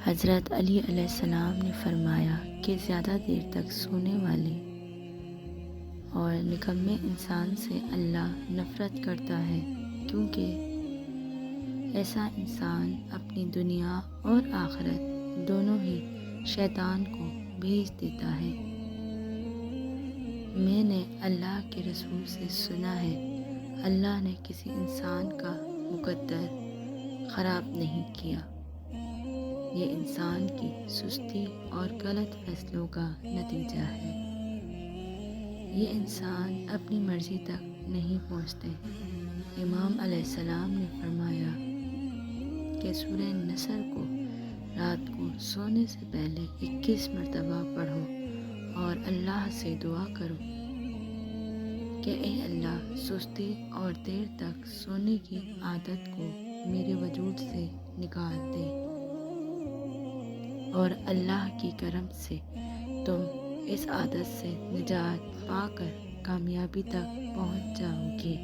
حضرت علی علیہ السلام نے فرمایا کہ زیادہ دیر تک سونے والے اور نکمے انسان سے اللہ نفرت کرتا ہے، کیونکہ ایسا انسان اپنی دنیا اور آخرت دونوں ہی شیطان کو بھیج دیتا ہے۔ میں نے اللہ کے رسول سے سنا ہے، اللہ نے کسی انسان کا مقدر خراب نہیں کیا، یہ انسان کی سستی اور غلط فیصلوں کا نتیجہ ہے۔ یہ انسان اپنی مرضی تک نہیں پہنچتے۔ امام علیہ السلام نے فرمایا کہ سورہ نصر کو رات کو سونے سے پہلے 21 مرتبہ پڑھو اور اللہ سے دعا کرو کہ اے اللہ، سستی اور دیر تک سونے کی عادت کو میرے وجود سے نکال دے، اور اللہ کی کرم سے تم اس عادت سے نجات پا کر کامیابی تک پہنچ جاؤ گے۔